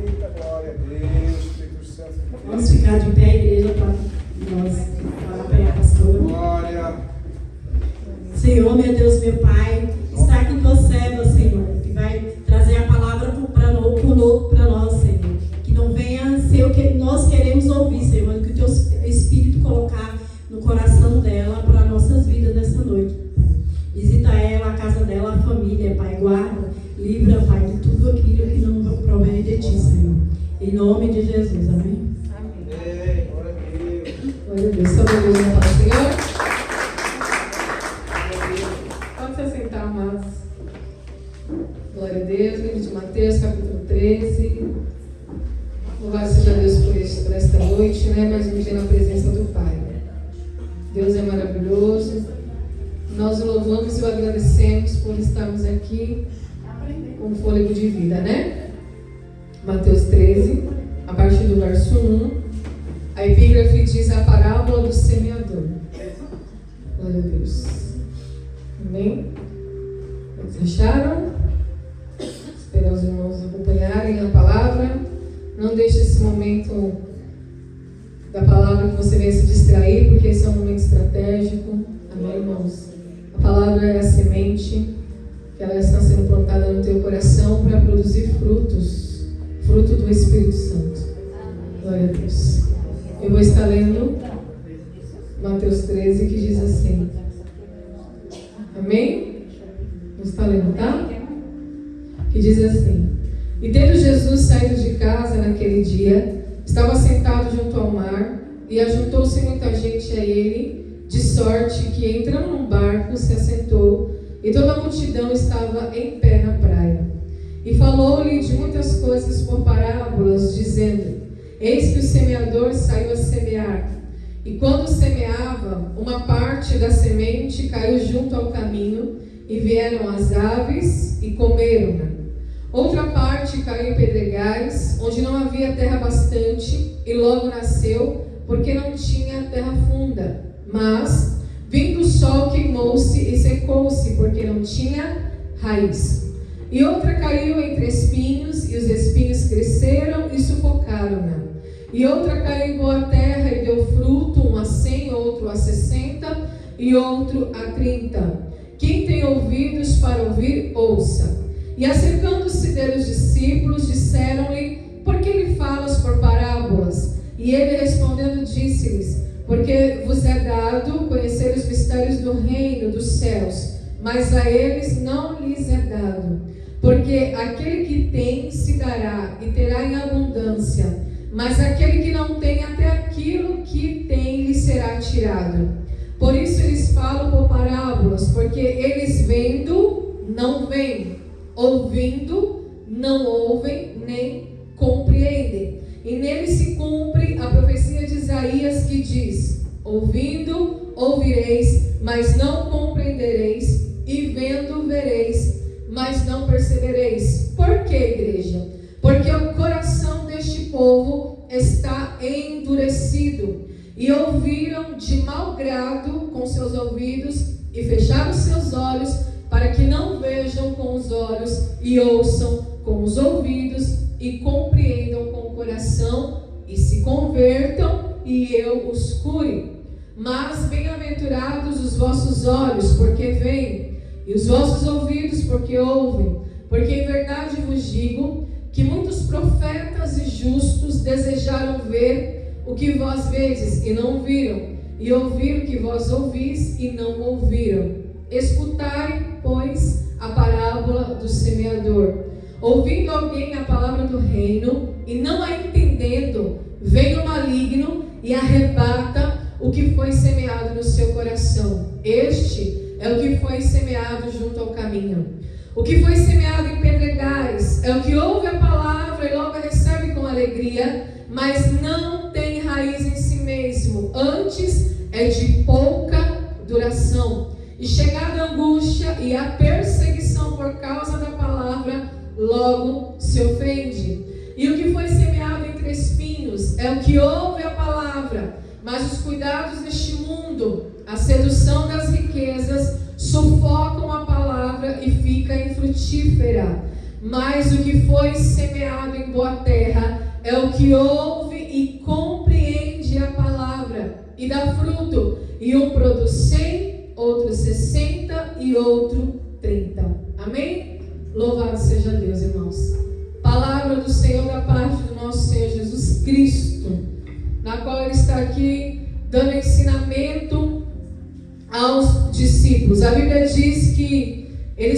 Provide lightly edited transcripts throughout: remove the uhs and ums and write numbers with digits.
Eita, glória a Deus, Espírito Santo. Vamos ficar de pé, igreja, para nós falar para a pastora. Glória. Senhor, meu Deus, meu Pai, está aqui tua serva, Senhor, que vai trazer a palavra para nós, Senhor. Que não venha ser o que nós queremos ouvir, Senhor, mas que o teu Espírito colocar no coração dela para nossas vidas nessa noite, Pai. Visita ela, a casa dela, a família, Pai. Guarda, livra, Pai, de tudo aquilo que não provém de ti, Senhor. Em nome de Jesus, amém? Amém. Glória a Deus. Glória a Deus. Sobre a Deus, na paz do Senhor. Pode se assentar, amados. Glória a Deus. Livro de Mateus, capítulo 13. Louvado seja Deus por esta noite, né? Mais um dia na presença do Pai. Deus é maravilhoso. Nós o louvamos e o agradecemos por estarmos aqui com fôlego de vida, né? Mateus 13, a partir do verso 1. A epígrafe diz a parábola do semeador. Glória a Deus. Amém? Vocês acharam? Espero os irmãos acompanharem a palavra. Não deixe esse momento da palavra que você venha se distrair, porque esse é um momento estratégico. Amém, irmãos? A palavra é a semente, que ela está sendo plantada no teu coração para produzir frutos, fruto do Espírito Santo. Glória a Deus. Eu vou estar lendo Mateus 13, que diz assim. Amém? Vou estar lendo, tá? Que diz assim: E tendo Jesus saído de casa naquele dia, estava sentado junto ao mar, e ajuntou-se muita gente a ele, de sorte que, entrando num barco, se assentou, e toda a multidão estava em pé na praia. E falou-lhe de muitas coisas por parábolas, dizendo: Eis que o semeador saiu a semear. E quando semeava, uma parte da semente caiu junto ao caminho, e vieram as aves e comeram-na. Outra parte caiu em pedregais, onde não havia terra bastante, e logo nasceu, porque não tinha terra funda. Mas, vindo o sol, queimou-se e secou-se, porque não tinha raiz. E outra caiu entre espinhos, e os espinhos cresceram e sufocaram-na. E outra caiu em boa terra e deu fruto, um a 100, outro a 60 e outro a 30. Quem tem ouvidos para ouvir, ouça. E acercando-se dele os discípulos, disseram-lhe: Por que lhe falas por parábolas? E ele respondendo disse-lhes: Porque vos é dado conhecer os mistérios do reino dos céus, mas a eles não lhes é dado. Porque aquele que tem se dará e terá em abundância, mas aquele que não tem, até aquilo que tem lhe será tirado. Por isso eles falam por parábolas, porque eles vendo, não veem, ouvindo, não ouvem, nem compreendem. E nele se cumpre a profecia de Isaías, que diz: Ouvindo, ouvireis, mas não compreendereis, e vendo, vereis, mas não percebereis. Por que, igreja? Porque o coração deste povo está endurecido, e ouviram de mau grado com seus ouvidos, e fecharam seus olhos, para que não vejam com os olhos, e ouçam com os ouvidos, e compreendam com o coração, e se convertam, e eu os cure. Mas bem-aventurados os vossos olhos, porque veem, e os vossos ouvidos, porque ouvem. Porque em verdade vos digo que muitos profetas e justos desejaram ver o que vós vedes e não viram, e ouvir o que vós ouvis e não ouviram. Escutai, pois, a parábola do semeador. Ouvindo alguém a palavra do reino e não a entendendo, vem o maligno e arrebata o que foi semeado no seu coração. Este é o que foi semeado junto ao caminho. O que foi semeado em pedregais é o que ouve a palavra e logo a recebe com alegria, mas não tem raiz em si mesmo, antes é de pouca duração. E chegada a angústia e a perseguição por causa da palavra, logo se ofende. E o que foi semeado entre espinhos é o que ouve a palavra, mas os cuidados deste mundo, a sedução das riquezas, sufocam a palavra e fica infrutífera. mas o que foi semeado em boa terra é o que ouve e compreende a palavra e dá fruto. E um produz 100, outro 60 e outro 30. Amém? Louvado seja Deus, irmãos. Palavra do Senhor da parte do nosso Senhor Jesus Cristo, na qual Ele está aqui dando ensinamento aos discípulos. A Bíblia diz que ele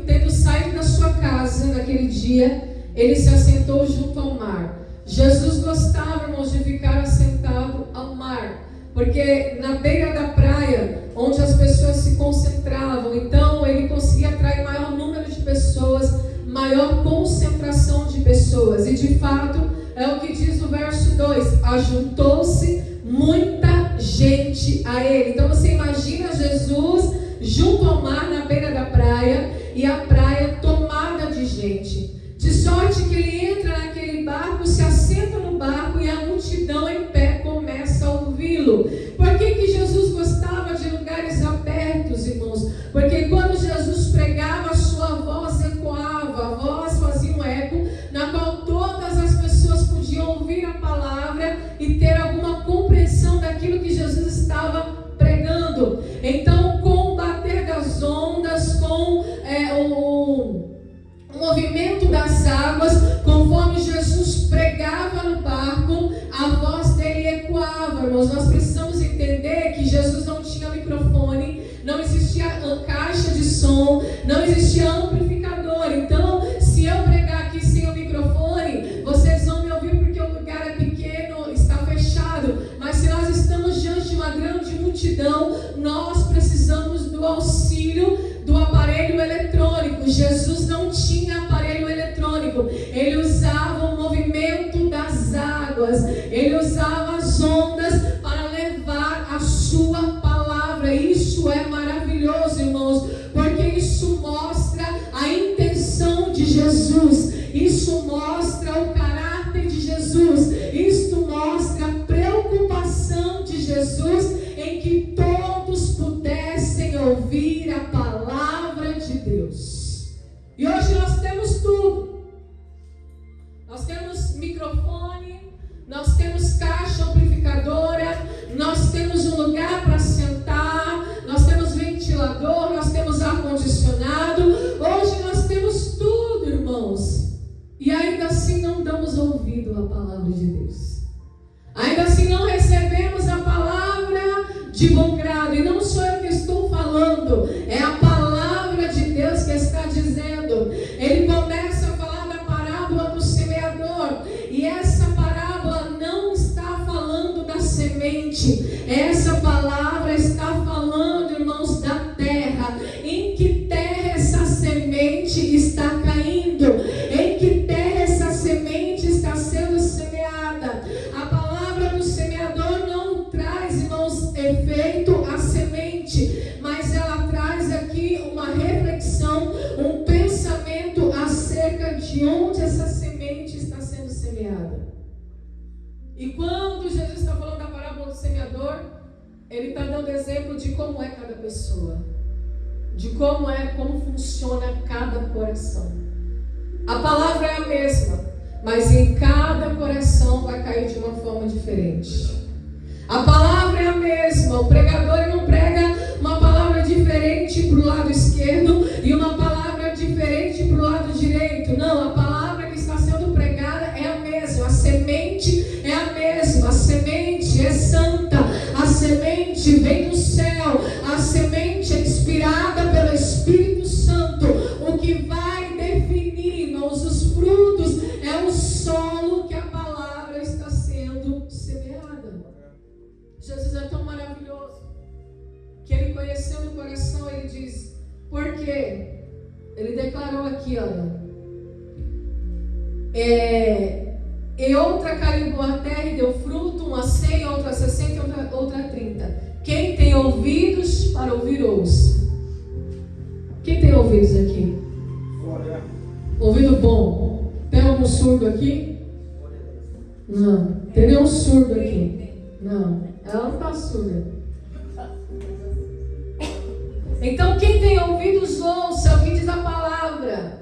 tendo saído da sua casa naquele dia, ele se assentou junto ao mar. Jesus gostava, irmãos, de ficar assentado ao mar, porque na beira da praia, onde as pessoas se concentravam, então ele conseguia atrair maior número de pessoas, maior concentração de pessoas. E de fato, é o que diz o verso 2: ajuntou-se muita gente a ele. Então você imagina Jesus junto ao mar, na beira da praia, e a praia tomada de gente. De sorte que ele entra naquele barco, se assenta no barco e a multidão em pé começa a ouvi-lo. Por que Jesus gostava de lugares abertos, irmãos? Porque quando Jesus pregava, a sua voz ecoava, a voz fazia um eco, na qual todas as pessoas podiam ouvir a palavra e ter alguma compreensão daquilo que Jesus estava pregando. Então, com o bater das ondas, com o movimento das águas, conforme Jesus pregava no barco, a voz dele ecoava. Irmãos, nós precisamos entender que Jesus não tinha microfone, não existia caixa de som, não existia amplificador. Então, se eu pregar aqui sem o microfone, vocês vão me ouvir porque o lugar é pequeno, está fechado. Mas se nós estamos diante de uma grande multidão, nós precisamos do auxílio do aparelho eletrônico. Jesus não tinha aparelho eletrônico, ele usava o movimento das águas, ele usava as ondas para levar a sua palavra. Isso é maravilhoso, irmãos, porque isso mostra a intenção de Jesus, isso mostra o caráter de Jesus, isso mostra a preocupação de Jesus em que todos pudessem ouvir a palavra de Deus. E hoje nós temos tudo. Nós temos microfone, nós temos caixa amplificadora, nós temos um lugar para sentar, nós temos ventilador, nós temos ar-condicionado. Hoje nós temos tudo, irmãos. E ainda assim não damos ouvido à palavra de Deus. Ainda assim não recebemos a palavra de bom grado. E não sou eu que estou falando, é a palavra de Deus que está dizendo. Ele começa a falar da parábola do semeador. E essa parábola não está falando da semente. Essa palavra está falando, irmãos, da terra. Em que terra essa semente está caindo? Em que terra essa semente está sendo semeada? A palavra do semeador não traz, irmãos, efeito à semente, mas ela traz aqui uma reflexão, um pensamento acerca de onde essa semente está sendo semeada. E quando Jesus está falando da parábola do semeador, ele está dando exemplo de como é cada pessoa, de como funciona cada coração. A palavra é a mesma, mas em cada coração vai cair de uma forma diferente. A palavra é a mesma, o pregador não prega uma palavra diferente para o lado esquerdo e uma palavra diferente para o lado direito. Não, a palavra que está sendo pregada é a mesma, a semente é a mesma, a semente é santa, a semente vem do céu, a semente é inspirada pelo Espírito Santo. O que vai definir, irmãos, os frutos é o solo que a palavra está sendo semeada. Jesus é tão maravilhoso que ele, conhecendo o coração, ele diz, por quê? Ele declarou aqui, olha, e outra caiu em boa terra e deu fruto, uma 100, outra 60, outra 30. Quem tem ouvidos para ouvir, ouça. Quem tem ouvidos aqui? Ouvido bom. Tem algum surdo aqui? Não. Tem nenhum surdo aqui? Não. Ela não está surda. Então quem tem ouvidos, ouça o que diz a palavra.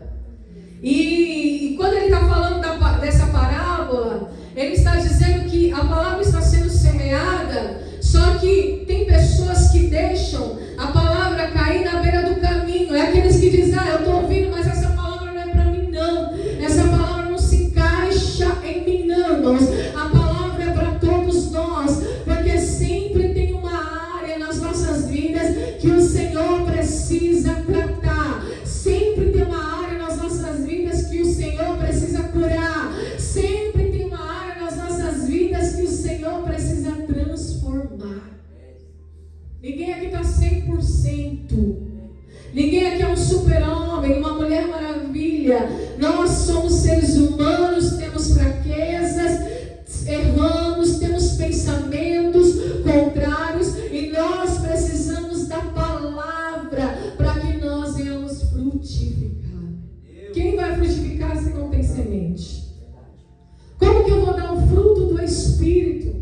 E quando ele está falando dessa parábola, ele está dizendo que a palavra está sendo semeada, só que tem pessoas que deixam a palavra cair na beira do caminho. É aqueles que dizem, eu estou ouvindo, mas essa palavra não é para mim não. Essa palavra não se encaixa em mim não, irmãos. A palavra é para todos nós, porque sempre tem uma área nas nossas vidas que o Senhor precisa tratar. Sempre tem uma área nas nossas vidas que o Senhor precisa curar. Sempre tem uma área nas nossas vidas que o Senhor precisa transformar. Ninguém aqui está 100%. Ninguém aqui é um super-homem, uma mulher maravilha. Nós somos seres humanos, temos fraquezas, erramos, temos pensamentos contrários e nós precisamos da palavra para que nós venhamos frutificar. Quem vai frutificar se não tem semente? Como que eu vou dar o fruto do Espírito?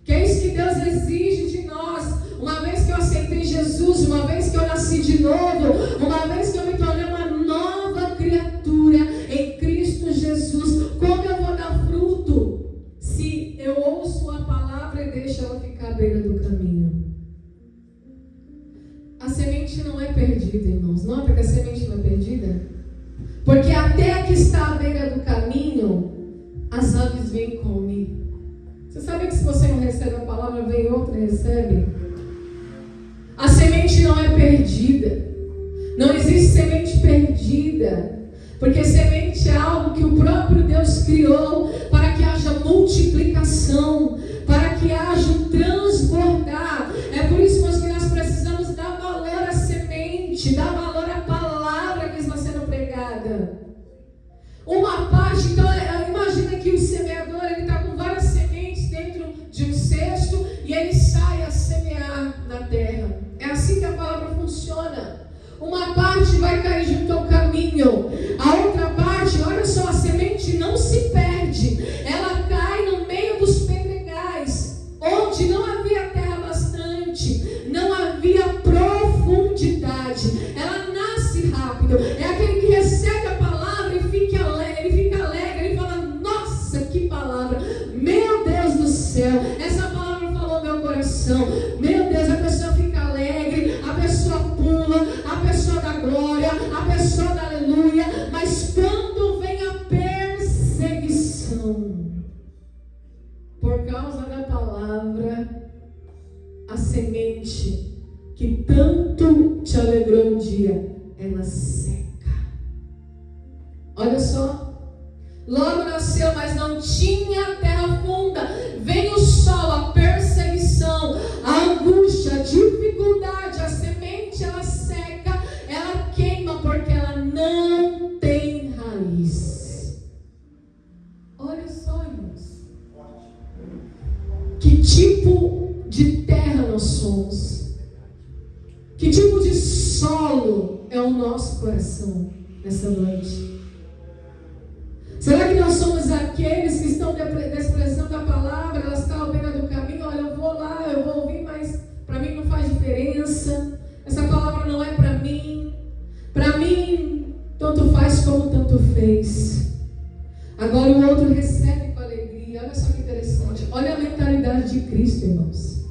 Que é isso que Deus exige de nós. Uma vez que eu aceitei Jesus, uma vez que eu nasci de novo, uma vez que eu me tornei uma nova criatura em Cristo Jesus, como eu vou dar fruto se eu ouço a palavra e deixo ela ficar à beira do caminho? A semente não é perdida, irmãos. Nota que a semente não é perdida? Porque até que está à beira do caminho, as aves vêm e comem. Você sabe que se você não recebe a palavra, vem outra e recebe? A semente não é perdida. Não existe semente perdida. Porque semente é algo que o próprio Deus criou para que haja multiplicação, para que haja um transbordar. É por isso, meus, que nós precisamos dar valor à semente, dar valor à palavra que está sendo pregada. Uma parte, então, imagina que o semeador, ele está com várias sementes dentro de um cesto e ele sai a semear na terra. É assim que a palavra funciona. Uma parte vai cair junto ao caminho, a outra parte, olha só, a semente não se perde, ela cai no meio dos pedregais, onde não havia terra bastante, não havia profundidade, ela nasce rápido. É aquele que recebe a palavra e fica alegre, ele fala, nossa, que palavra, meu Deus do céu, essa palavra falou meu coração, meu Deus, a pessoa fica alegre, a pessoa pula, a pessoa dá glória, a pessoa dá aleluia. Mas quando vem a perseguição por causa da palavra, a semente que tanto te alegrou um dia, ela seca. Olha só, logo nasceu, mas não tinha terra funda. Vem o sol, a perseguição, a angústia, a dificuldade, a semente ela seca, ela queima porque ela não tem raiz. Olha só, irmãos, que tipo de terra nós somos, que tipo de solo é o nosso coração nessa noite. Será que nós somos aqueles que estão desprezando a palavra, elas estão à beira do caminho, olha, eu vou lá, eu vou ouvir, mas para mim não faz diferença, essa palavra não é para mim, tanto faz como tanto fez. Agora o outro recebe com alegria. Olha só que interessante, olha a mentalidade de Cristo, irmãos.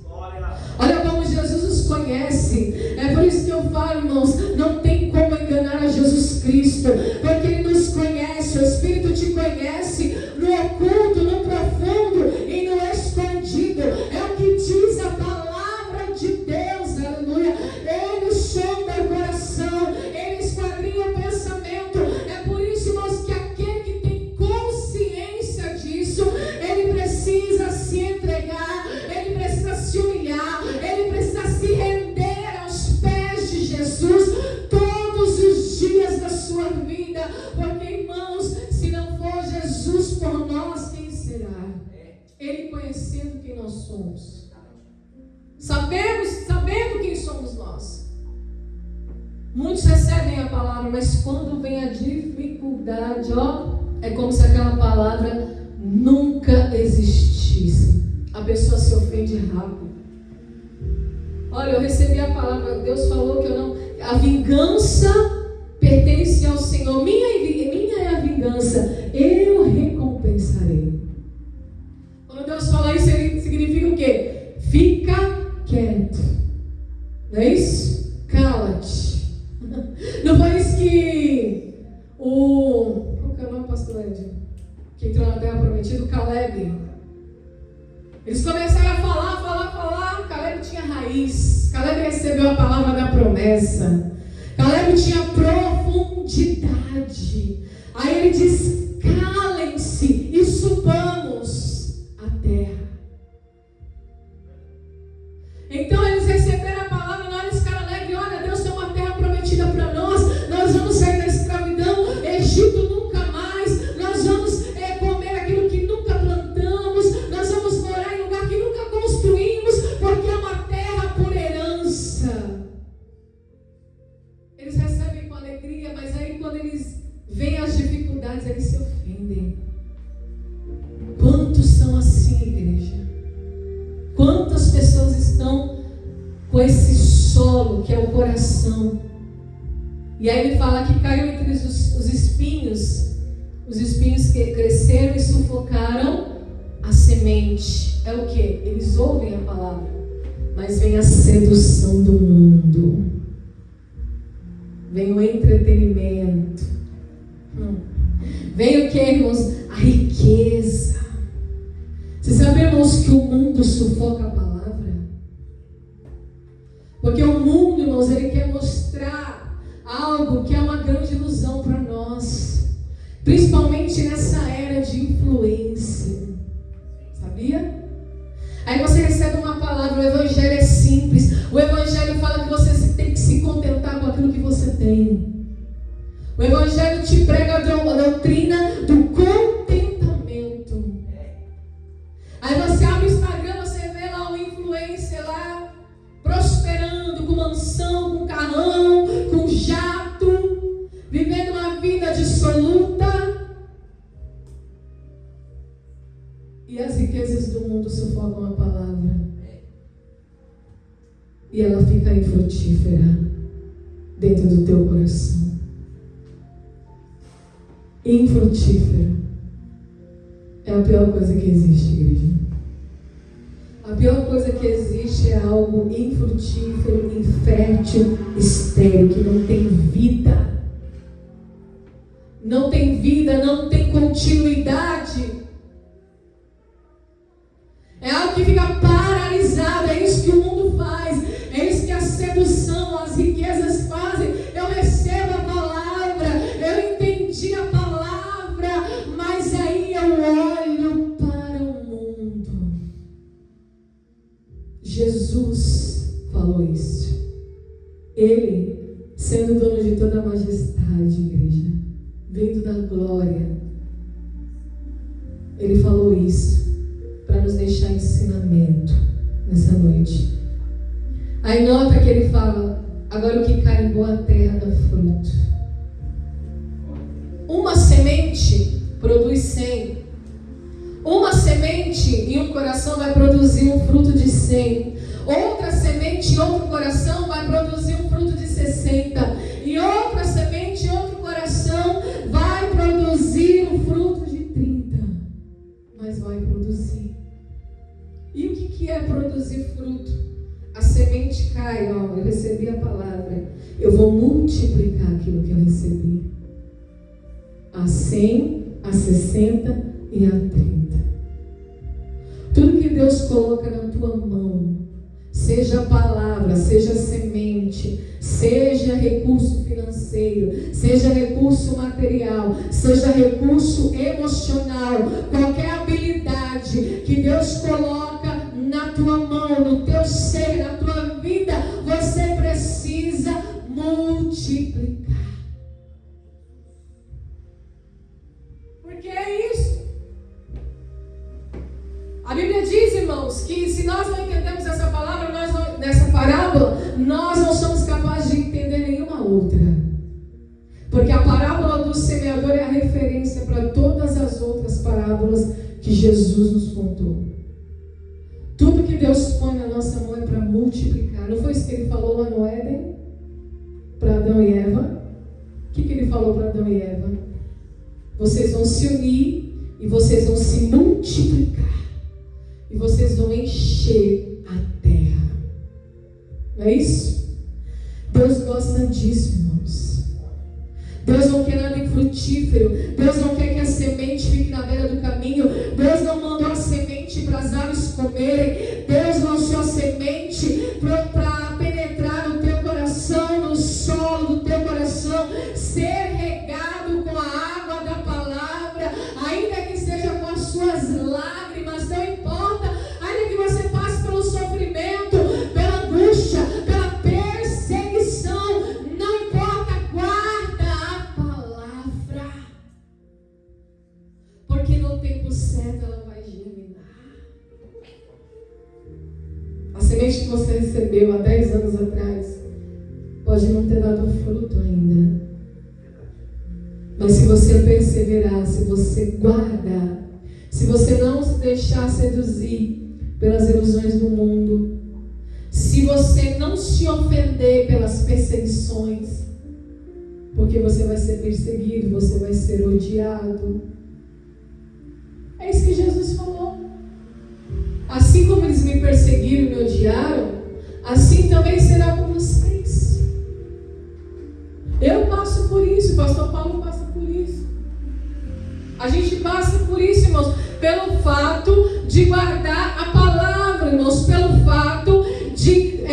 Olha como Jesus nos conhece. É por isso que eu falo, irmãos, não tem como enganar a Jesus Cristo, porque Ele nos conhece. O Espírito te conhece no oculto, no profundo e no escondido. É o que diz a palavra de Deus, aleluia. Ele sonda o coração, Ele esquadrinha o pensamento. É por isso, irmãos, que aquele que tem consciência disso, ele precisa se entregar, ele precisa se humilhar, ele precisa se render aos pés de Jesus todos os dias da sua vida. Porque, irmãos, se não for Jesus por nós, quem será? Ele conhecendo quem nós somos, sabendo quem somos nós. Muitos recebem a palavra, mas quando vem a dificuldade, é como se aquela palavra nunca existisse. A pessoa se ofende rápido. Olha, eu recebi a palavra, Deus falou que a vingança pertence ao Senhor. Minha vingança, eu recompensarei. Quando Deus fala isso, ele significa o quê? Fica quieto. Não é isso? Cala-te. Não foi isso que qual que é o nome, pastor Ed? Que entrou na terra prometida, o Caleb. Eles começaram a falar. Caleb tinha raiz. Caleb recebeu a palavra da promessa. Caleb tinha profundidade. Aí ele diz: calem-se e subamos a terra. Então eles receberam a palavra, na hora eles ficaram alegres: olha, Deus tem uma terra prometida para nós vamos sair da escravidão, Egito nunca mais, nós vamos comer aquilo que nunca plantamos, nós vamos morar em lugar que nunca construímos, porque é uma terra por herança. Eles recebem com alegria, mas aí quando eles veem as dificuldades, eles se ofendem. Quantos são assim, igreja? Quantas pessoas estão com esse solo que é o coração? E aí ele fala que caiu entre os espinhos que cresceram e sufocaram a semente. É o que? Eles ouvem a palavra, mas vem a sedução do mundo, vem o entretenimento, vem o que, irmãos? A riqueza. Vocês sabem, irmãos, que o mundo sufoca a palavra? Porque o mundo, irmãos, ele quer mostrar algo que é uma grande ilusão para nós, principalmente nessa era de influência. Sabia? Aí você recebe uma palavra, o evangelho é simples. O evangelho fala que você tem que se contentar com aquilo que você tem. O evangelho te prega a doutrina do contentamento. Aí você abre o Instagram, você vê lá um influencer lá prosperando, com mansão, com carrão, com jato, vivendo uma vida dissoluta. E as riquezas do mundo sufocam a palavra. E ela fica infrutífera dentro do teu coração. Infrutífera. É a pior coisa que existe, igreja. A pior coisa que existe é algo infrutífero, infértil, estéril, que não tem vida. Não tem vida, não tem continuidade. É algo que fica paralisado. É isso que o mundo faz. É isso que a sedução, as riquezas fazem. Eu recebo a palavra, eu entendi a palavra, mas aí eu olho para o mundo. Jesus falou isso. Ele, sendo dono de toda a majestade, igreja, vindo da glória, ele falou isso para nos deixar ensinamento nessa noite. Aí nota que ele fala: agora o que cai em boa terra dá fruto. Uma semente produz 100. Uma semente em um coração vai produzir um fruto de 100. Outra semente em outro coração vai produzir um fruto de 60. E outra semente em outro coração vai produzir um fruto de 30. Mas vai produzir. E o que é produzir fruto? A semente cai, ó, eu recebi a palavra, eu vou multiplicar aquilo que eu recebi. A 100, a 60 e a 30. Tudo que Deus coloca na tua mão, seja palavra, seja semente, seja recurso financeiro, seja recurso material, seja recurso emocional, qualquer habilidade que Deus coloca na tua mão, no teu ser, na tua vida, você precisa multiplicar. Porque é isso. A Bíblia diz, irmãos, que se nós não entendemos essa palavra, nessa parábola, nós não somos capazes de entender nenhuma outra. Porque a parábola do semeador é a referência para todas as outras parábolas que Jesus nos contou. Tudo que Deus põe na nossa mão é para multiplicar. Não foi isso que ele falou lá no Éden? Para Adão e Eva? O que ele falou para Adão e Eva? vocês vão se unir e vocês vão se multiplicar e vocês vão encher a terra. Não é isso? Deus gosta disso, irmãos. Deus não quer nada infrutífero. Deus não quer que a semente fique na beira do caminho. Deus não mandou a semente para as aves comerem. Deus lançou a semente para penetrar no teu coração, no solo do teu coração, ser regado com a água da palavra, ainda que seja com as suas lágrimas, não importa, ainda que você passe pelo sofrimento, pela angústia, pela perseguição, não importa, guarda a palavra, porque no tempo certo ela vai germinar. A semente que você recebeu há 10 anos atrás pode não ter dado fruto ainda, mas se você perseverar, se você guardar, se você não se deixar seduzir pelas ilusões do mundo, se você não se ofender pelas perseguições, porque você vai ser perseguido, você vai ser odiado. É isso que Jesus falou. Assim como eles me perseguiram e me odiaram, assim também será com vocês. Eu passo por isso, o pastor Paulo passa por isso. A gente passa por isso, irmãos, pelo fato de guardar a palavra, irmãos, pelo fato de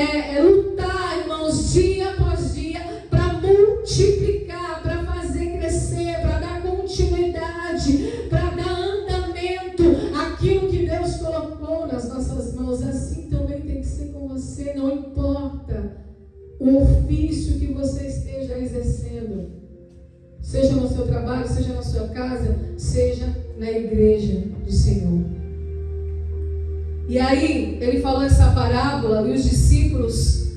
lutar, irmãos, dia após dia, para multiplicar, para fazer crescer, para dar continuidade, para dar andamento àquilo que Deus colocou nas nossas mãos. Assim também tem que ser com você, não importa o ofício que você esteja exercendo, seja no seu trabalho, seja na sua casa, seja na igreja do Senhor. E aí, ele falou essa parábola e os discípulos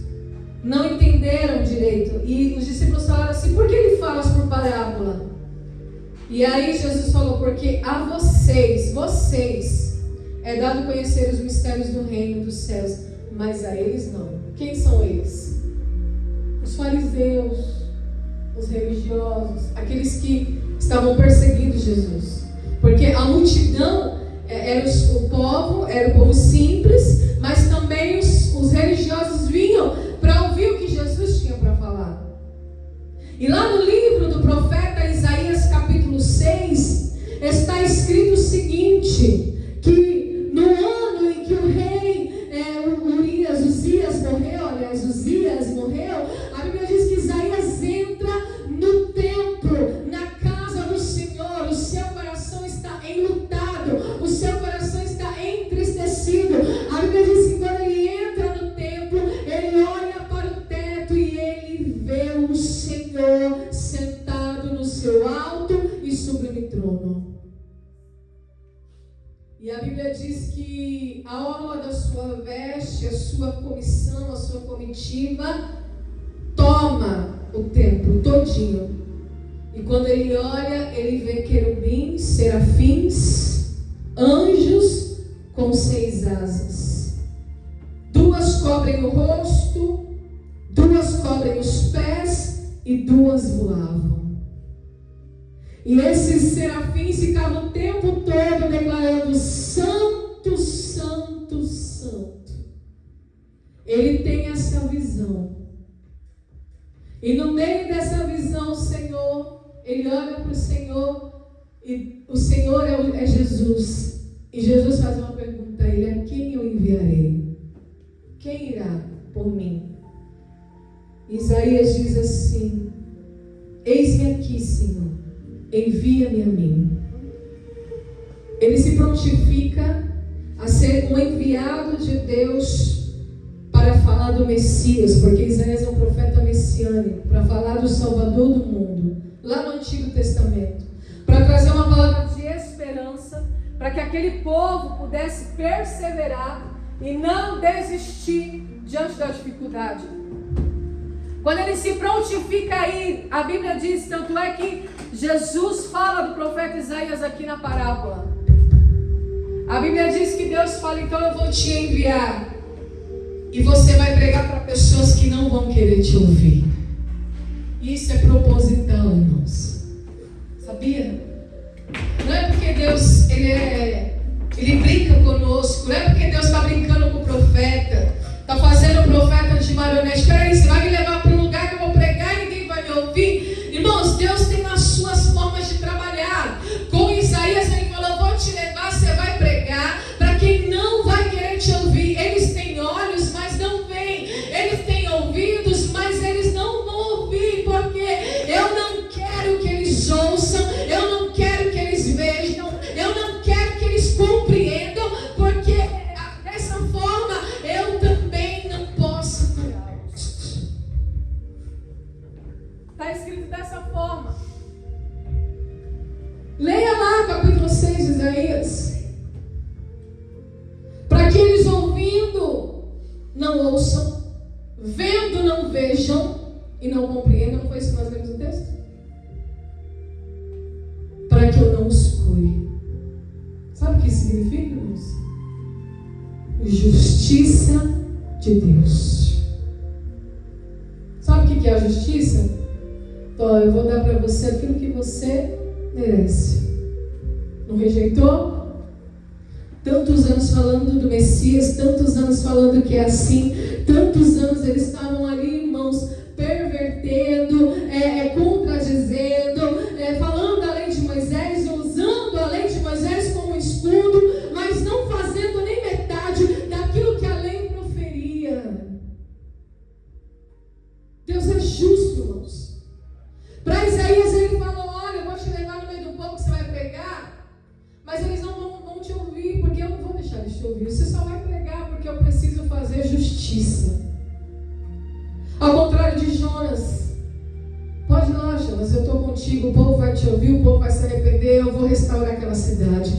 não entenderam direito. E os discípulos falaram assim: por que ele fala por parábola? E aí Jesus falou: porque a vocês é dado conhecer os mistérios do reino dos céus, mas a eles não. Quem são eles? Os fariseus, os religiosos, aqueles que estavam perseguindo Jesus. Porque a multidão era o povo simples, mas também os religiosos vinham para ouvir o que Jesus tinha para falar. E lá no livro do profeta Isaías, capítulo 6, está escrito o seguinte: que no ano em que o rei Uzias morreu, a Bíblia diz que Isaías entra no templo, na casa do Senhor. O seu coração está enlutado, o seu coração está entristecido. A Bíblia diz que quando ele entra no templo, ele olha para o teto e ele vê o Senhor sentado no seu alto e sublime trono. E a Bíblia diz que a orla da sua veste, a sua comissão, a sua comitiva, toma o templo todinho. E quando ele olha, ele vê querubins, serafins, anjos com 6 asas. 2 cobrem o rosto, 2 cobrem os pés e 2 voavam. E esses serafins ficavam o tempo todo declarando: Santo, Santo, Santo. Ele tem essa visão. E no meio dessa visão, o Senhor, ele olha para o Senhor, e o Senhor é Jesus. E Jesus faz uma pergunta a ele: a quem eu enviarei? Quem irá por mim? Isaías diz assim: eis-me aqui, Senhor, envia-me a mim. Ele se prontifica a ser um enviado de Deus para falar do Messias, porque Isaías é um profeta messiânico, para falar do Salvador do mundo, lá no Antigo Testamento, para trazer uma palavra de esperança, para que aquele povo pudesse perseverar e não desistir diante da dificuldade. Quando ele se prontifica aí, a Bíblia diz, tanto é que Jesus fala do profeta Isaías aqui na parábola. A Bíblia diz que Deus fala: então eu vou te enviar, e você vai pregar para pessoas que não vão querer te ouvir. Isso é proposital, irmãos. Sabia? Deus ele brinca conosco, não é porque Deus está brincando com o profeta, está fazendo o profeta de marionete. Peraí, você vai me levar para um lugar que eu vou pregar e ninguém vai me ouvir? Irmãos, Deus tem as suas formas de trabalhar. Com Isaías ele falou: vou te levar, você vai pregar para quem não vai querer te ouvir. Eles têm olhos, mas não veem. Eles têm ouvidos, mas eles não vão ouvir, porque eu não quero que eles ouçam, eu não quero que eles vejam, eu não quero que eles compreendam, porque dessa forma eu também não posso curá-los. Está escrito dessa forma. Leia lá capítulo 6 de Isaías. Para que eles ouvindo não ouçam, vendo não vejam e não compreendam. Não foi isso que nós lemos no texto? Para que eu não os cure. Sabe o que isso significa, irmãos? Justiça de Deus. Sabe o que é a justiça? Então, eu vou dar para você aquilo que você merece. Não rejeitou? Tantos anos falando do Messias, tantos anos falando que é assim, tantos anos eles estavam ali, irmãos, pervertendo, contradizendo, falando a lei de Moisés, usando a lei de Moisés como escudo, mas não fazendo nem metade daquilo que a lei proferia. Deus é justo, irmãos. Para Isaías ele falou: olha, eu vou te levar no meio do povo que você vai pregar, mas eles não vão te ouvir, porque eu não vou deixar eles te ouvir. Você só vai pregar porque eu preciso fazer justiça. Ao contrário de Jonas: pode ir lá, Jonas, eu estou contigo, o povo vai te ouvir, o povo vai se arrepender, eu vou restaurar aquela cidade.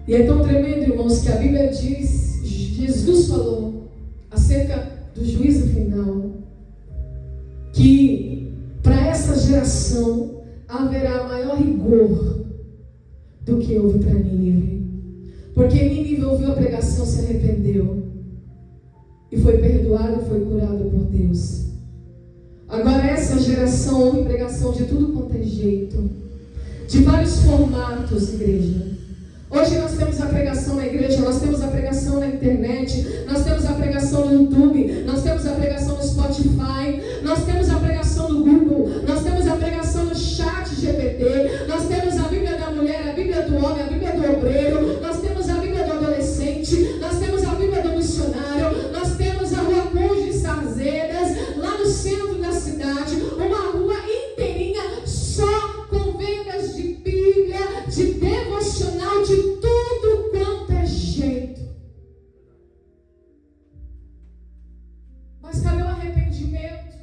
E é tão tremendo, irmãos, que a Bíblia diz, Jesus falou acerca do juízo final, que para essa geração haverá maior rigor do que houve para Nínive. Porque Nínive ouviu a pregação, se arrependeu e foi perdoado e foi curado por Deus. Agora essa geração ouve pregação de tudo quanto é jeito, de vários formatos, igreja. Hoje nós temos a pregação na igreja, nós temos a pregação na internet, nós temos a pregação no YouTube, nós temos a pregação no Spotify, nós temos a pregação no Google, nós temos a pregação no chat GPT, nós temos a Bíblia da mulher, a Bíblia do homem, a Bíblia do obreiro, nós temos a Bíblia do adolescente, nós temos a Bíblia do missionário, nós temos a Rua Conde de Sarzedas, lá no centro da cidade, uma rua inteirinha só com vendas de Bíblia, de devocional, de tudo quanto é jeito. Mas cadê o arrependimento?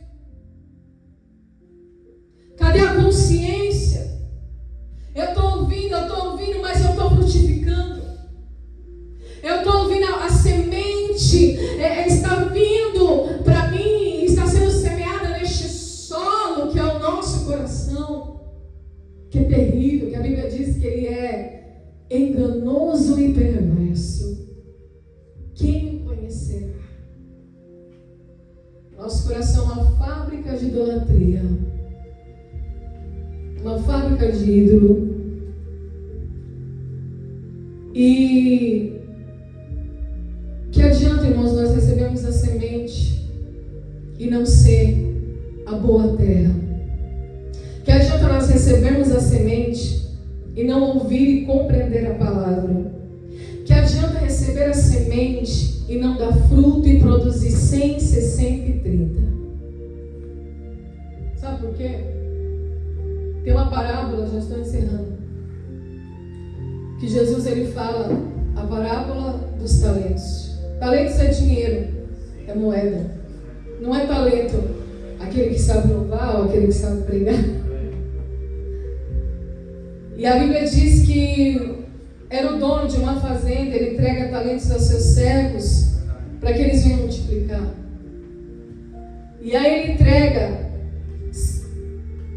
Cadê a consciência? Eu estou ouvindo, mas eu estou frutificando. Eu estou ouvindo a semente, está vindo para mim, está sendo semeada neste solo que é o nosso coração, que é terrível, que a Bíblia diz que ele é enganoso e perverso. Quem o conhecerá? Nosso coração é uma fábrica de idolatria, uma fábrica de ídolo. E que adianta, irmãos, nós recebemos a semente e não ser a boa terra? Que adianta nós recebermos a semente e não ouvir e compreender a palavra? Que adianta receber a semente e não dar fruto e produzir 100, 60 e 30? Sabe por quê? Tem uma parábola, já estou encerrando, que Jesus ele fala, a parábola dos talentos. Talentos é dinheiro, é moeda. Não é talento aquele que sabe louvar ou aquele que sabe pregar. E a Bíblia diz que era o dono de uma fazenda, ele entrega talentos aos seus servos para que eles venham multiplicar. E aí ele entrega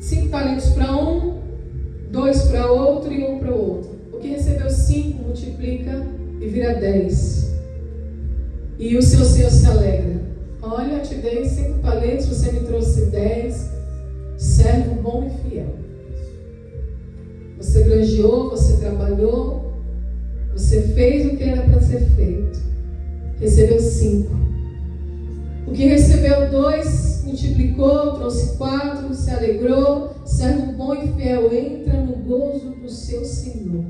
5 talentos para um, 2 para outro e 1 para o outro. O que recebeu 5 multiplica e vira 10. E o seu Senhor se alegra. Olha, eu te dei 5 talentos, você me trouxe 10. Servo bom e fiel. Você granjeou, você trabalhou. fez o que era para ser feito. Recebeu 5. O que recebeu 2, multiplicou, trouxe 4, se alegrou. Servo bom e fiel, entra no gozo do seu Senhor.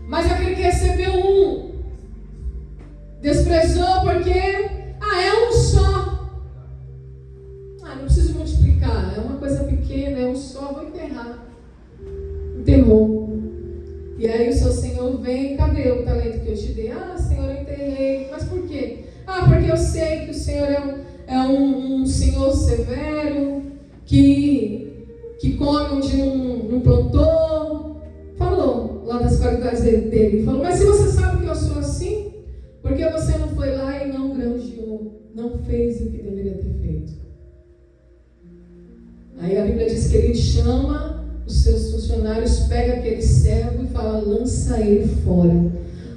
Mas aquele que recebeu 1, desprezou porque, é um só. Não preciso multiplicar, é uma coisa pequena, é um só, vou enterrar. Enterrou. E aí o seu Senhor vem, cadê o talento que eu te dei? Senhor, eu enterrei. Mas por quê? Porque eu sei que o Senhor é um Senhor severo, que come onde não plantou. Falou lá das qualidades dele. Falou, mas se você sabe que eu sou assim, por que você não foi lá e não granjeou? Não fez o que deveria ter feito? Aí a Bíblia diz que ele chama os seus funcionários, pega aquele servo e fala, lança ele fora,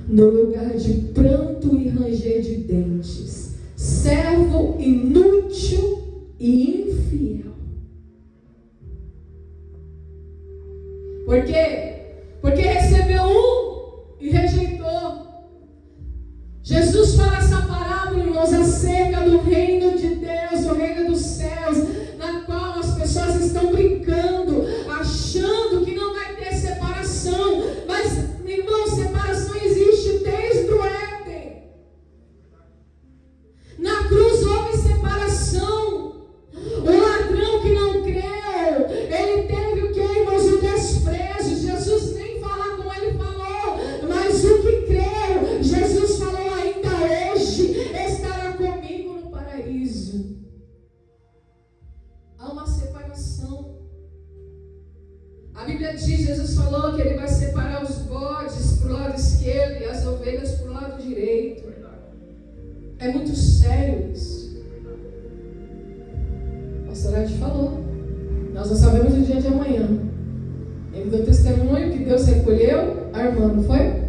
no lugar de pranto e ranger de dentes. Servo inútil e infiel. Por quê? Porque recebeu 1 e rejeitou. Jesus fala essa parábola, irmãos, acerca do reino de Deus, do reino dos céus, na qual as pessoas estão brincando, achando que não vai ter separação. Mas, irmão, separação existe desde o Éden. Na cruz houve separação. O ladrão que não creu, ele teve o que, irmãos? O desprezo. Jesus nem falar como ele falou, mas o que creu, Jesus falou, ainda hoje estará comigo no paraíso. Há uma separação. A Bíblia diz, Jesus falou que ele vai separar os bodes para o lado esquerdo e as ovelhas para o lado direito. É muito sério isso. O pastor Arte falou. Nós não sabemos o dia de amanhã. Ele deu testemunho que Deus recolheu a irmã, não foi?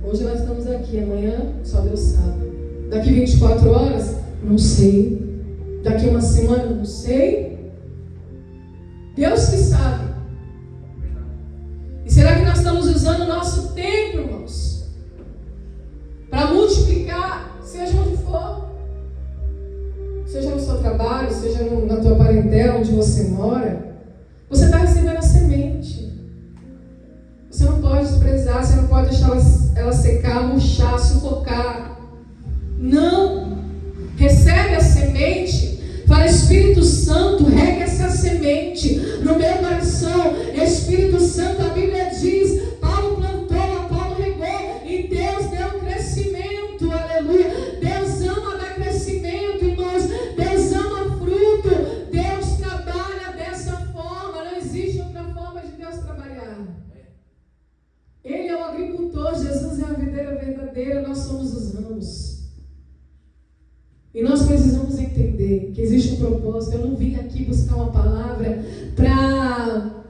Hoje nós estamos aqui, amanhã só Deus sabe. Daqui 24 horas, não sei. Daqui uma semana, não sei. Deus que sabe. E será que nós estamos usando o nosso tempo, irmãos, para multiplicar, seja onde for? Seja no seu trabalho, seja na tua parentela, onde você mora. Você está recebendo a semente. Você não pode desprezar, você não pode deixar ela secar, murchar, sufocar. Não. Recebe a semente. Fala, Espírito Santo, rega essa semente no meu coração. Espírito Santo, a Bíblia diz, Paulo plantou, Apolo regou, e Deus deu crescimento, aleluia. Deus ama dar crescimento, irmãos. Deus ama fruto. Deus trabalha dessa forma. Não existe outra forma de Deus trabalhar. Ele é o agricultor, Jesus é a videira verdadeira, nós somos os ramos. E nós precisamos entender que existe um propósito. Eu não vim aqui buscar uma palavra para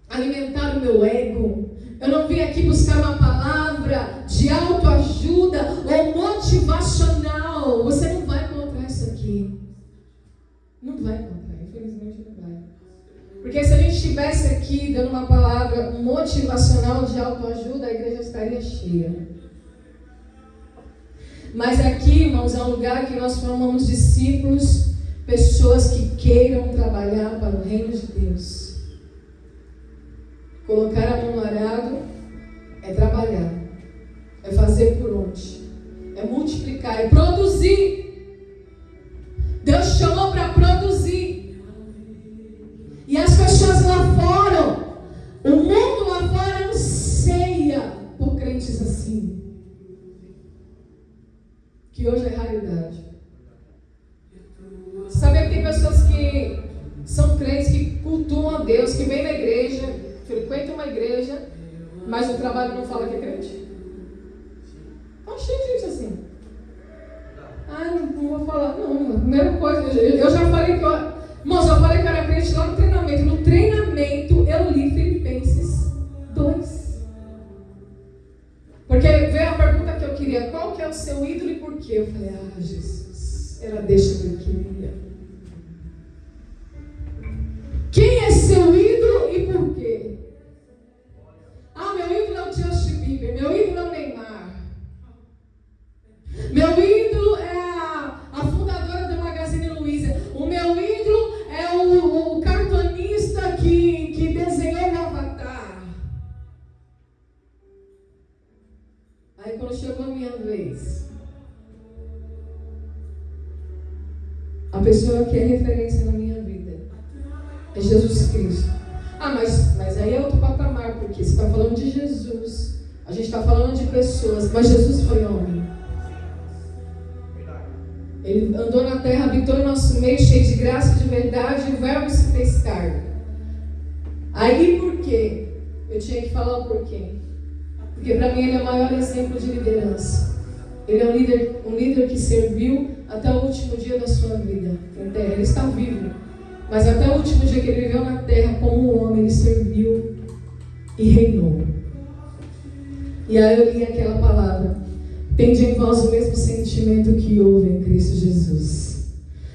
alimentar o meu ego. Eu não vim aqui buscar uma palavra de autoajuda ou motivacional. Você não vai encontrar isso aqui. Não vai encontrar, infelizmente não vai. Porque se a gente estivesse aqui dando uma palavra motivacional de autoajuda, a igreja estaria cheia. Mas aqui, irmãos, é um lugar que nós formamos discípulos, pessoas que queiram trabalhar para o reino de Deus. Colocar a mão no arado é trabalhar, é fazer por onde, é multiplicar, é produzir. Deus chamou para produzir. E as pessoas lá fora, o mundo lá fora anseia por crentes assim. Que hoje é raridade. Sabe que tem pessoas que são crentes, que cultuam a Deus, que vêm na igreja, frequentam uma igreja, mas o trabalho não fala que é crente? Está cheio de gente assim. Não vou falar. Não, a primeira coisa, eu já falei que irmãos, eu falei que eu era crente lá no treinamento. No treinamento eu li Filipenses 2. Porque veio a pergunta que eu queria, qual que é o seu ídolo e por quê? Eu falei, Jesus, era deixa que eu queria. Quem é seu ídolo e por quê? minha vez. A pessoa que é referência na minha vida é Jesus Cristo. Mas aí é outro patamar, porque você está falando de Jesus. A gente está falando de pessoas, mas Jesus foi homem. Ele andou na terra, habitou em nosso meio, cheio de graça e de verdade, e o verbo se fez carne. Aí por quê? Eu tinha que falar o porquê. Porque para mim ele é o maior exemplo de liderança. Ele é um líder que serviu até o último dia da sua vida na terra. Ele está vivo, mas até o último dia que ele viveu na terra como um homem, ele serviu e reinou. E aí eu li aquela palavra: tende em vós o mesmo sentimento que houve em Cristo Jesus,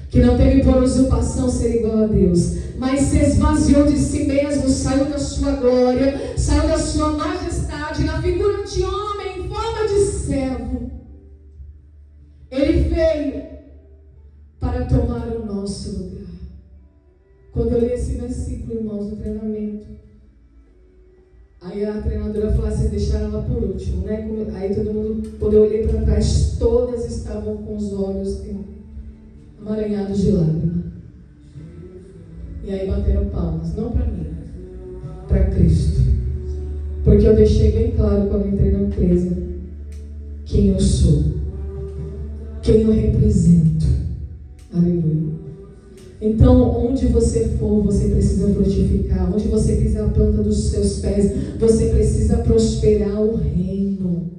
que não teve por usurpação ser igual a Deus, mas se esvaziou de si mesmo, saiu da sua glória, saiu da sua majestade, na figura de homem, em forma de servo. Ele veio para tomar o nosso lugar. Quando eu li esse versículo, irmãos, no treinamento, aí a treinadora falou assim: deixaram ela por último, né? Aí todo mundo, quando eu olhei para trás, todas estavam com os olhos amaranhados de lágrima. E aí bateram palmas, não para mim, para Cristo. Porque eu deixei bem claro quando entrei na empresa quem eu sou, quem eu represento. Aleluia. Então, onde você for, você precisa frutificar. Onde você pisar a planta dos seus pés, você precisa prosperar o reino.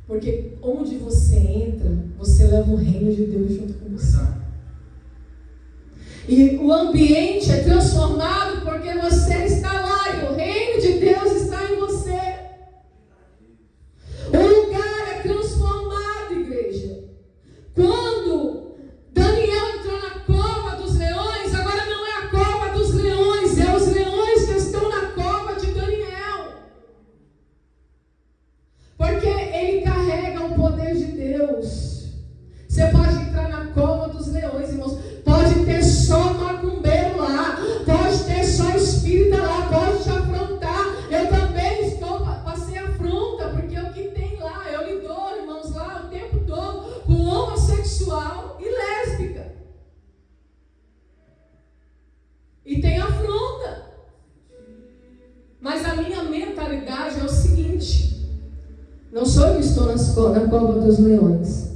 Porque onde você entra, você leva o reino de Deus junto com você. E o ambiente é transformado porque você está lá e o reino de Deus está em você. O lugar é transformado, igreja. Quando Daniel entrou na cova dos leões, agora não é a cova dos leões, é os leões que estão na cova de Daniel. Porque ele carrega o poder de Deus. Você pode entrar na cova dos leões, irmãos. Pode ter só macumbeiro lá, pode ter só espírita lá, pode te afrontar. Eu também passei afronta, porque o que tem lá, eu lido, irmãos, lá o tempo todo com homossexual e lésbica. E tem afronta. Mas a minha mentalidade é o seguinte: não sou eu que estou na cova dos leões,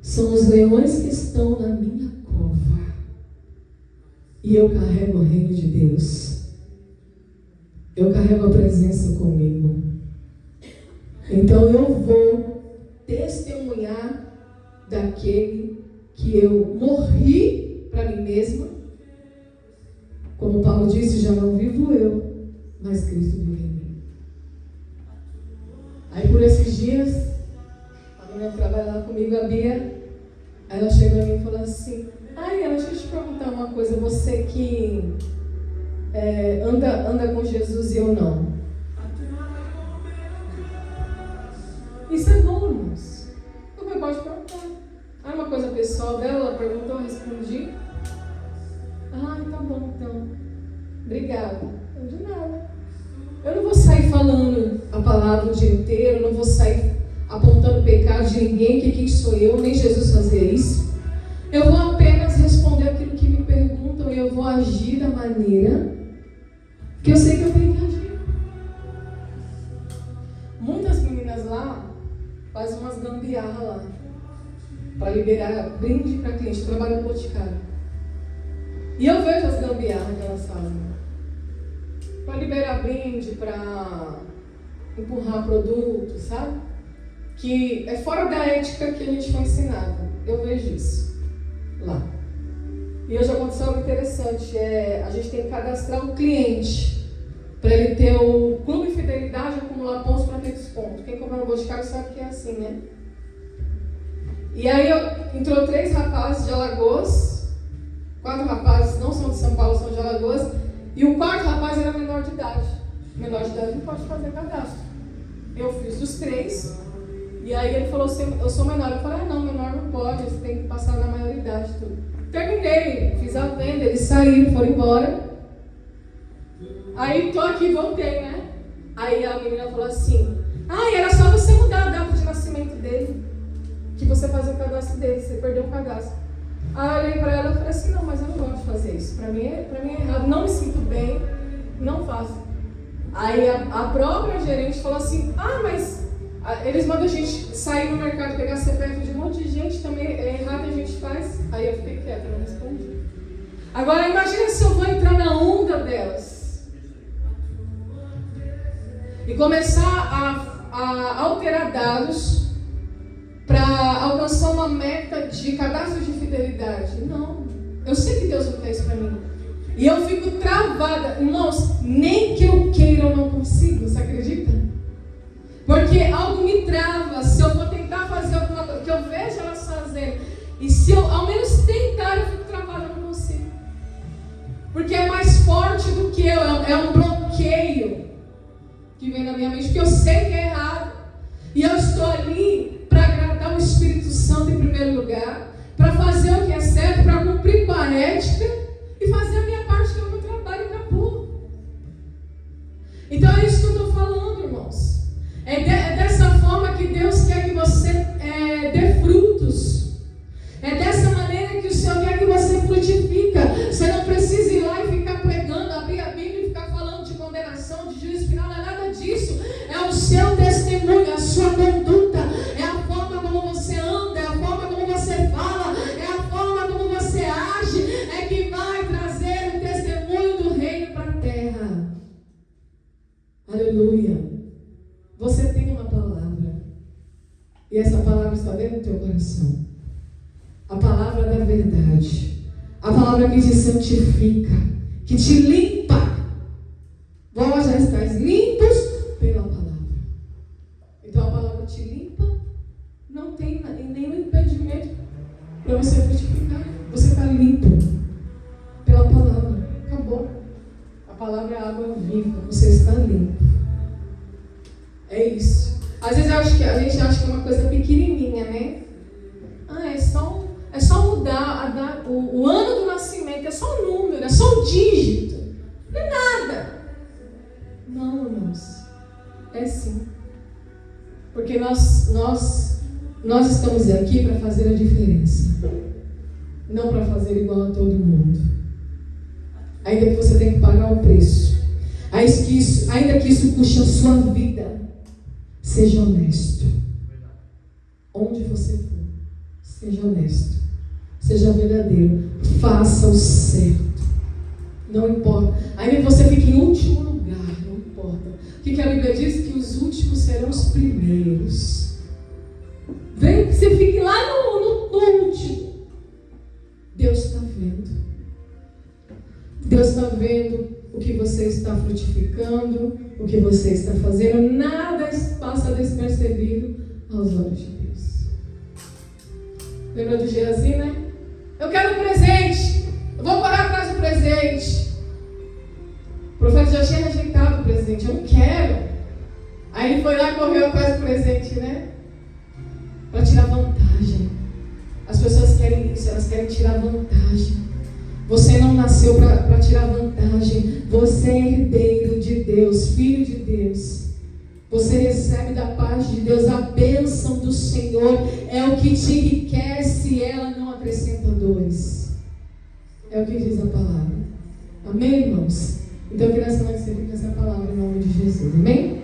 são os leões que estão na minha cova. E eu carrego o reino de Deus. Eu carrego a presença comigo. Então eu vou testemunhar daquele que eu morri para mim mesma. Como Paulo disse, já não vivo eu, mas Cristo vive em mim. Aí por esses dias, a menina que trabalha lá comigo, a Bia, aí ela chegou a mim e falou assim: ai, deixa eu te perguntar uma coisa, você que anda com Jesus e eu não. Isso é bom, irmãos. Você pode perguntar. Ah, uma coisa pessoal dela, ela perguntou, eu respondi. Ah, tá bom então. Obrigada. Eu de nada. Eu não vou sair falando a palavra o dia inteiro, não vou sair apontando o pecado de ninguém, que quem sou eu, nem Jesus fazia isso. Eu vou apenas responder aquilo que me perguntam e eu vou agir da maneira que eu sei que eu tenho que agir. Muitas meninas lá fazem umas gambiarra lá para liberar brinde para cliente. Eu trabalho no Boticário. E eu vejo as gambiarras que elas fazem. Para liberar brinde, para empurrar produto, sabe? Que é fora da ética que a gente foi ensinado. Eu vejo isso lá. E hoje aconteceu algo interessante. A gente tem que cadastrar um cliente para ele ter o clube fidelidade, acumular pontos para ter desconto. Quem compra no Boticário sabe que é assim, né? E aí entrou 3 rapazes de Alagoas, 4 rapazes não são de São Paulo, são de Alagoas, e o 4º rapaz era menor de idade. Menor de idade não pode fazer cadastro. Eu fiz os 3, e aí ele falou assim: eu sou menor. Eu falei: não, menor não pode, você tem que passar na maioridade e tudo. Terminei, fiz a venda, eles saíram, foram embora. Aí tô aqui, voltei, né? Aí a menina falou assim: Ah, era só você mudar a data de nascimento dele, que você fazia o cadastro dele, você perdeu o cadastro. Aí eu olhei para ela e falei assim, não, mas eu não gosto de fazer isso. Para mim é errado, não me sinto bem, não faço. Aí a própria gerente falou assim, mas eles mandam a gente sair no mercado, pegar CPF de um monte de gente, também é errado, a gente faz. Aí eu fiquei quieta, não respondi. Agora imagina se eu vou entrar na onda delas e começar a alterar dados para alcançar uma meta de cadastro de fidelidade. Não, eu sei que Deus não quer isso para mim. E eu fico travada. Irmãos, nem que eu queira eu não consigo, você acredita? Porque algo me trava. Se eu for tentar fazer alguma coisa que eu vejo elas fazendo, e se eu ao menos tentar, eu fico travada, eu não consigo. Porque é mais forte do que eu, é um bloqueio que vem na minha mente, porque eu sei que é errado. E eu estou ali para agradar o Espírito Santo em primeiro lugar, para fazer o que é certo, para cumprir com a ética e fazer a minha parte, que é o meu trabalho, e acabou. Então é isso que eu estou falando, irmãos. É dessa forma que Deus quer que você dê frutos. É dessa maneira que o Senhor quer que você frutifica. Você não precisa ir lá e ficar pregando, abrir a Bíblia e ficar falando de condenação, de juízo final, não é nada disso. É o seu testemunho, a sua conduta, é a forma como você anda, é a forma como você fala, é a forma como você age, é que vai trazer o testemunho do reino para a terra. Aleluia. Você tem uma palavra, e essa palavra está dentro do teu coração. A palavra da verdade, a palavra que te santifica, que te limpa. Vós já estáis limpos pela palavra. Então a palavra te limpa, não tem nenhum impedimento para você frutificar. Você está limpo pela palavra. Acabou. A palavra é água viva. Você está limpo. É isso. Às vezes a gente acha que é uma coisa pequenininha, né? É só mudar o ano do nascimento, é só um número, é só um dígito. Não é nada. Não, irmãos. É sim. Porque nós estamos aqui para fazer a diferença. Não para fazer igual a todo mundo. Ainda que você tenha que pagar um preço. Ainda que isso custe a sua vida. Seja honesto. Onde você for, seja honesto. Seja verdadeiro. Faça o certo. Não importa. Ainda que você fique em último lugar, não importa. O que a Bíblia diz? Que os últimos serão os primeiros. Vem que você fique lá no último. Deus está vendo. Deus está vendo o que você está frutificando, o que você está fazendo. Nada passa despercebido aos olhos de Deus. Lembra do Geazi, né? Eu quero um presente. Eu vou correr atrás do presente. O profeta já tinha rejeitado o presente. Eu não quero. Aí ele foi lá e correu atrás do presente, né? Para tirar vantagem. As pessoas querem isso, elas querem tirar vantagem. Você não nasceu para tirar vantagem. Você é herdeiro de Deus, filho de Deus. Você recebe da parte de Deus a bênção do Senhor. É o que te enriquece, ela não acrescenta dores. É o que diz a palavra. Amém, irmãos? Então eu queria saber que você fica essa palavra em nome de Jesus. Amém?